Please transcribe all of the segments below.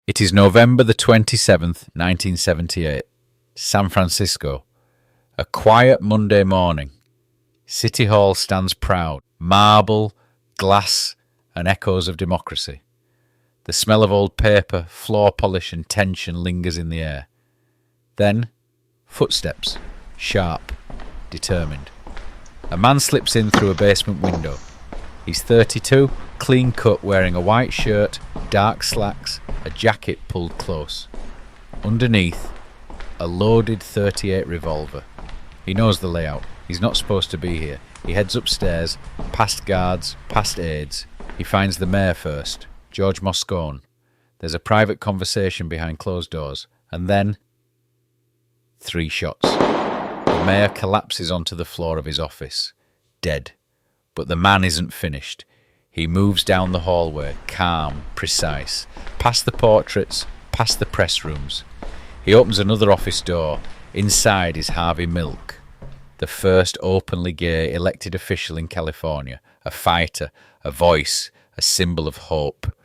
It is November the 27th, 1978. San Francisco. A quiet Monday morning. City Hall stands proud. Marble, glass, and echoes of democracy. The smell of old paper, floor polish, and tension lingers in the air. Then, footsteps. Sharp. Determined. A man slips in through a basement window. He's 32, clean cut, wearing a white shirt, dark slacks, a jacket pulled close. Underneath, a loaded .38 revolver. He knows the layout. He's not supposed to be here. He heads upstairs, past guards, past aides. He finds the mayor first, George Moscone. There's a private conversation behind closed doors. And then, 3 shots. The mayor collapses onto the floor of his office, dead. But the man isn't finished. He moves down the hallway, calm, precise, past the portraits, past the press rooms. He opens another office door. Inside is Harvey Milk, the first openly gay elected official in California, a fighter, a voice, a symbol of hope.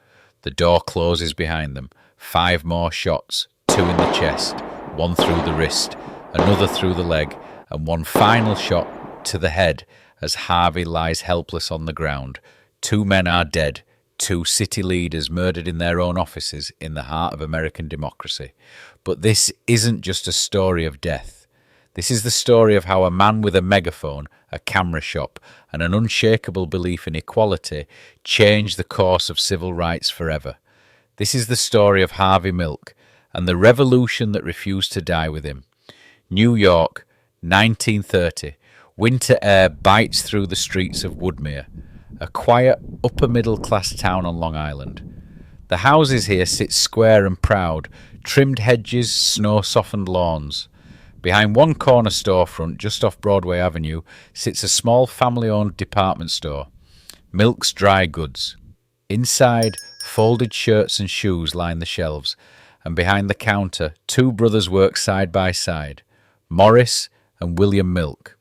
The door closes behind them. 5 more shots, 2 in the chest, 1 through the wrist, another through the leg, and 1 final shot to the head as Harvey lies helpless on the ground. 2 men are dead, 2 city leaders murdered in their own offices in the heart of American democracy. But this isn't just a story of death. This is the story of how a man with a megaphone, a camera shop, and an unshakable belief in equality changed the course of civil rights forever. This is the story of Harvey Milk and the revolution that refused to die with him. New York, 1930. Winter air bites through the streets of Woodmere, a quiet, upper-middle-class town on Long Island. The houses here sit square and proud, trimmed hedges, snow-softened lawns. Behind one corner storefront, just off Broadway Avenue, sits a small family-owned department store, Milk's Dry Goods. Inside, folded shirts and shoes line the shelves, and behind the counter, 2 brothers work side by side, Morris and William Milk.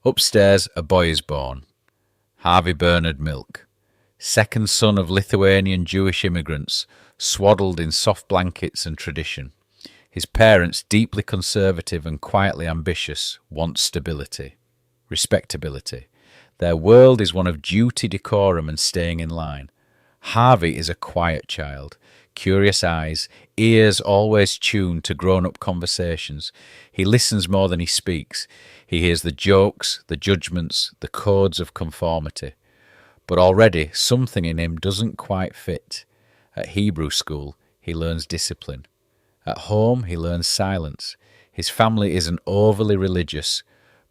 Upstairs, a boy is born, Harvey Bernard Milk, second son of Lithuanian Jewish immigrants, swaddled in soft blankets and tradition. His parents, deeply conservative and quietly ambitious, want stability, respectability. Their world is one of duty, decorum, and staying in line. Harvey is a quiet child, curious eyes, ears always tuned to grown-up conversations. He listens more than he speaks. He hears the jokes, the judgments, the codes of conformity. But already something in him doesn't quite fit. At Hebrew school, he learns discipline. At home, he learns silence. His family isn't overly religious,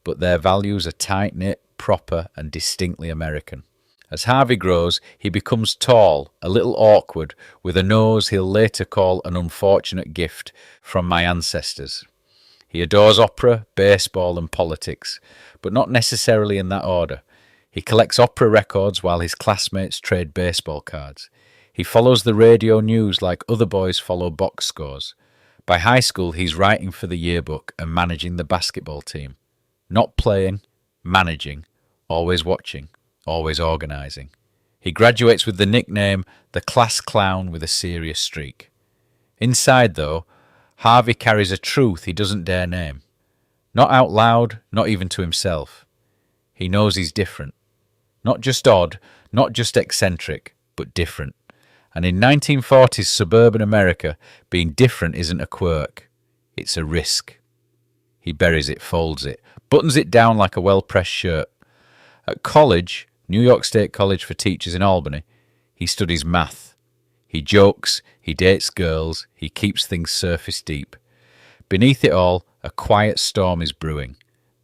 but their values are tight-knit, proper, and distinctly American. As Harvey grows, he becomes tall, a little awkward, with a nose he'll later call an unfortunate gift from my ancestors. He adores opera, baseball, and politics, but not necessarily in that order. He collects opera records while his classmates trade baseball cards. He follows the radio news like other boys follow box scores. By high school, he's writing for the yearbook and managing the basketball team. Not playing, managing, always watching, always organising. He graduates with the nickname the class clown with a serious streak. Inside, though, Harvey carries a truth he doesn't dare name. Not out loud, not even to himself. He knows he's different. Not just odd, not just eccentric, but different. And in 1940s suburban America, being different isn't a quirk. It's a risk. He buries it, folds it, buttons it down like a well-pressed shirt. At college, New York State College for Teachers in Albany, he studies math. He jokes, he dates girls, he keeps things surface deep. Beneath it all, a quiet storm is brewing.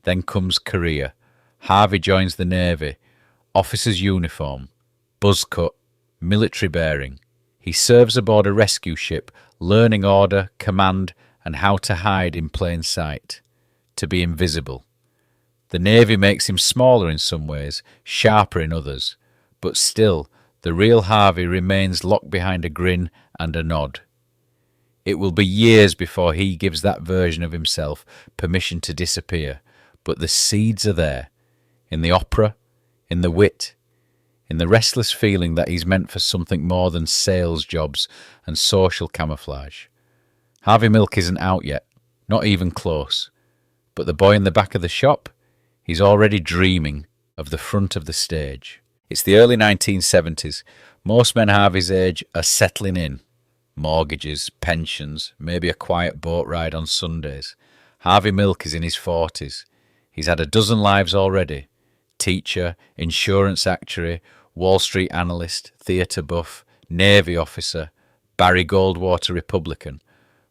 Then comes career. Harvey joins the Navy, officer's uniform, buzz cut, military bearing. He serves aboard a rescue ship, learning order, command, and how to hide in plain sight, to be invisible. The Navy makes him smaller in some ways, sharper in others, but still, the real Harvey remains locked behind a grin and a nod. It will be years before he gives that version of himself permission to disappear, but the seeds are there, in the opera, in the wit, in the restless feeling that he's meant for something more than sales jobs and social camouflage. Harvey Milk isn't out yet, not even close. But the boy in the back of the shop, he's already dreaming of the front of the stage. It's the early 1970s. Most men Harvey's age are settling in. Mortgages, pensions, maybe a quiet boat ride on Sundays. Harvey Milk is in his 40s. He's had a dozen lives already. Teacher, insurance actuary, Wall Street analyst, theatre buff, Navy officer, Barry Goldwater Republican.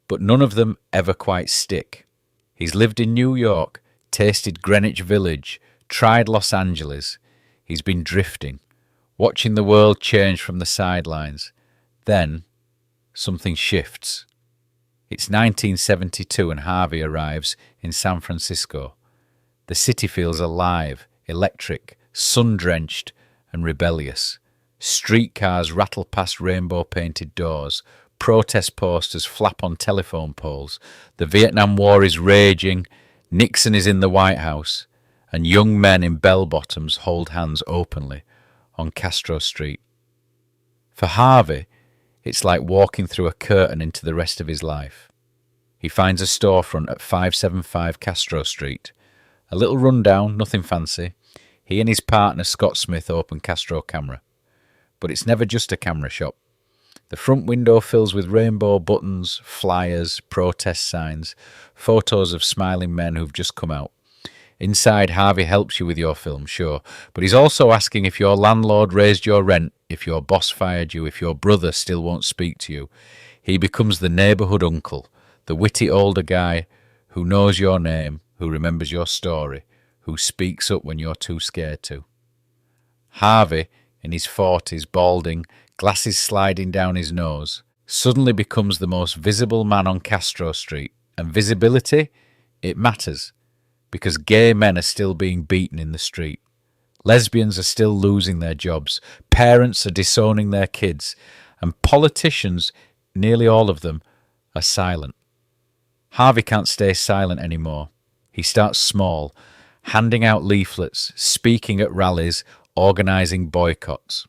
But none of them ever quite stick. He's lived in New York, tasted Greenwich Village, tried Los Angeles. He's been drifting, watching the world change from the sidelines. Then something shifts. It's 1972 and Harvey arrives in San Francisco. The city feels alive, electric, sun-drenched and rebellious. Streetcars rattle past rainbow-painted doors. Protest posters flap on telephone poles. The Vietnam War is raging. Nixon is in the White House. And young men in bell-bottoms hold hands openly on Castro Street. For Harvey, it's like walking through a curtain into the rest of his life. He finds a storefront at 575 Castro Street. A little rundown, nothing fancy. He and his partner Scott Smith open Castro Camera. But it's never just a camera shop. The front window fills with rainbow buttons, flyers, protest signs, photos of smiling men who've just come out. Inside, Harvey helps you with your film, sure, but he's also asking if your landlord raised your rent, if your boss fired you, if your brother still won't speak to you. He becomes the neighbourhood uncle, the witty older guy who knows your name, who remembers your story, who speaks up when you're too scared to. Harvey, in his 40s, balding, glasses sliding down his nose, suddenly becomes the most visible man on Castro Street. And visibility? It matters. Because gay men are still being beaten in the street. Lesbians are still losing their jobs. Parents are disowning their kids. And politicians, nearly all of them, are silent. Harvey can't stay silent anymore. He starts small, handing out leaflets, speaking at rallies, organising boycotts.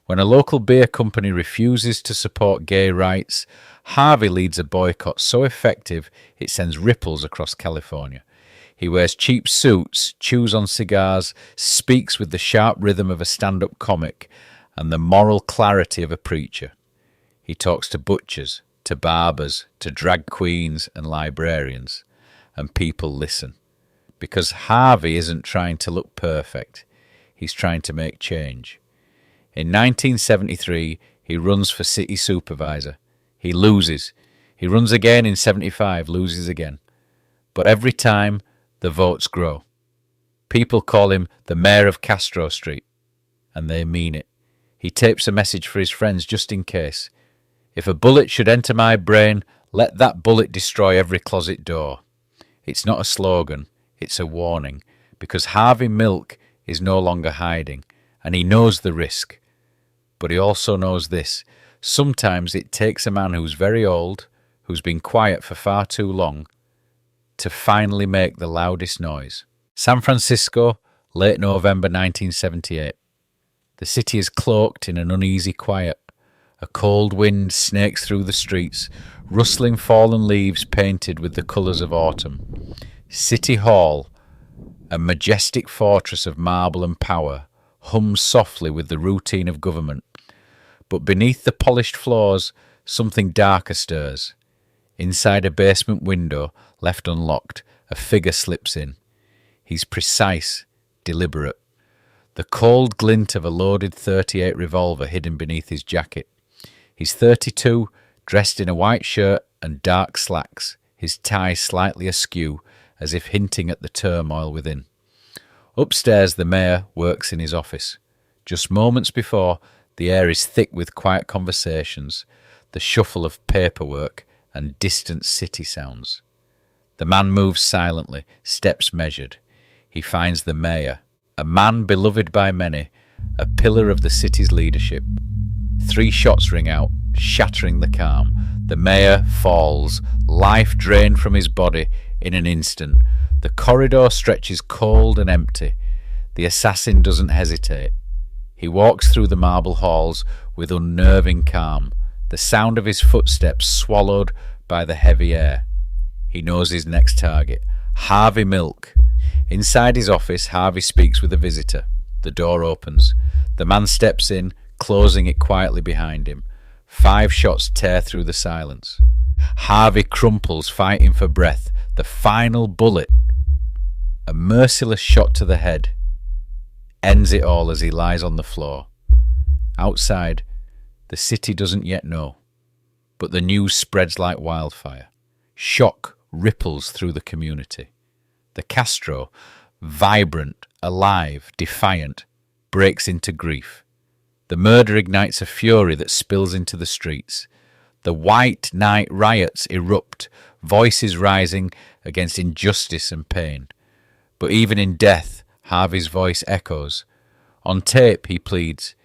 When a local beer company refuses to support gay rights, Harvey leads a boycott so effective it sends ripples across California. He wears cheap suits, chews on cigars, speaks with the sharp rhythm of a stand-up comic and the moral clarity of a preacher. He talks to butchers, to barbers, to drag queens and librarians, and people listen. Because Harvey isn't trying to look perfect, he's trying to make change. In 1973, he runs for city supervisor. He loses. He runs again in 75, loses again. But every time, the votes grow. People call him the mayor of Castro Street, and they mean it. He tapes a message for his friends just in case. If a bullet should enter my brain, let that bullet destroy every closet door. It's not a slogan, it's a warning, because Harvey Milk is no longer hiding, and he knows the risk. But he also knows this. Sometimes it takes a man who's very old, who's been quiet for far too long, to finally make the loudest noise. San Francisco, late November 1978. The city is cloaked in an uneasy quiet. A cold wind snakes through the streets, rustling fallen leaves painted with the colours of autumn. City Hall, a majestic fortress of marble and power, hums softly with the routine of government. But beneath the polished floors, something darker stirs. Inside a basement window, left unlocked, a figure slips in. He's precise, deliberate. The cold glint of a loaded .38 revolver hidden beneath his jacket. He's 32, dressed in a white shirt and dark slacks, his tie slightly askew, as if hinting at the turmoil within. Upstairs, the mayor works in his office. Just moments before, the air is thick with quiet conversations, the shuffle of paperwork, and distant city sounds. The man moves silently, steps measured. He finds the mayor, a man beloved by many, a pillar of the city's leadership. 3 shots ring out, shattering the calm. The mayor falls, life drained from his body in an instant. The corridor stretches cold and empty. The assassin doesn't hesitate. He walks through the marble halls with unnerving calm, the sound of his footsteps swallowed by the heavy air. He knows his next target, Harvey Milk. Inside his office, Harvey speaks with a visitor. The door opens. The man steps in, closing it quietly behind him. 5 shots tear through the silence. Harvey crumples, fighting for breath. The final bullet, a merciless shot to the head, ends it all as he lies on the floor. Outside, the city doesn't yet know, but the news spreads like wildfire. Shock ripples through the community. The Castro, vibrant, alive, defiant, breaks into grief. The murder ignites a fury that spills into the streets. The white night riots erupt, voices rising against injustice and pain. But even in death, Harvey's voice echoes. On tape, he pleads,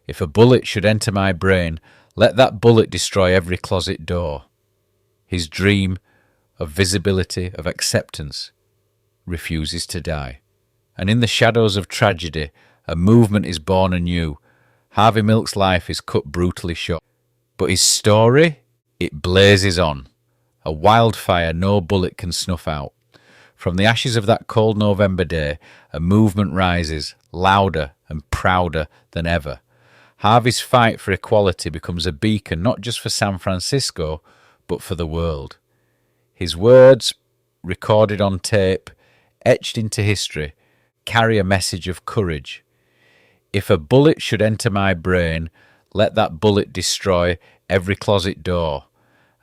"If a bullet should enter my brain, let that bullet destroy every closet door." His dream of visibility, of acceptance, refuses to die. And in the shadows of tragedy, a movement is born anew. Harvey Milk's life is cut brutally short. But his story, it blazes on. A wildfire no bullet can snuff out. From the ashes of that cold November day, a movement rises, louder and prouder than ever. Harvey's fight for equality becomes a beacon not just for San Francisco, but for the world. His words, recorded on tape, etched into history, carry a message of courage. If a bullet should enter my brain, let that bullet destroy every closet door,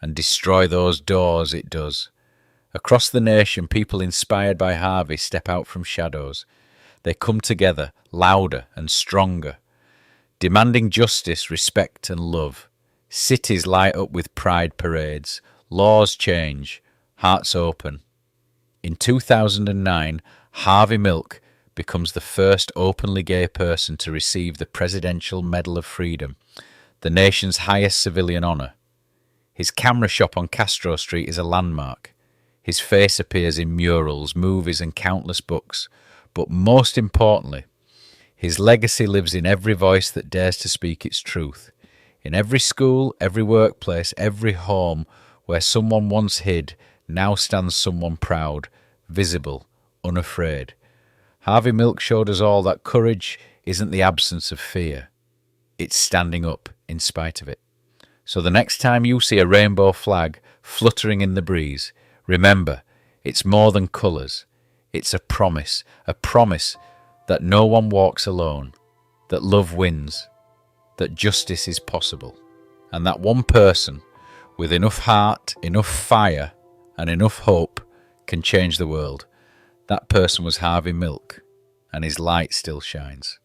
and destroy those doors it does. Across the nation, people inspired by Harvey step out from shadows. They come together, louder and stronger, demanding justice, respect and love. Cities light up with pride parades. Laws change. Hearts open. In 2009, Harvey Milk becomes the first openly gay person to receive the Presidential Medal of Freedom, the nation's highest civilian honour. His camera shop on Castro Street is a landmark. His face appears in murals, movies and countless books. But most importantly, his legacy lives in every voice that dares to speak its truth. In every school, every workplace, every home where someone once hid, now stands someone proud, visible, unafraid. Harvey Milk showed us all that courage isn't the absence of fear. It's standing up in spite of it. So the next time you see a rainbow flag fluttering in the breeze, remember, it's more than colours. It's a promise that no one walks alone, that love wins, that justice is possible, and that one person with enough heart, enough fire, and enough hope can change the world. That person was Harvey Milk, and his light still shines.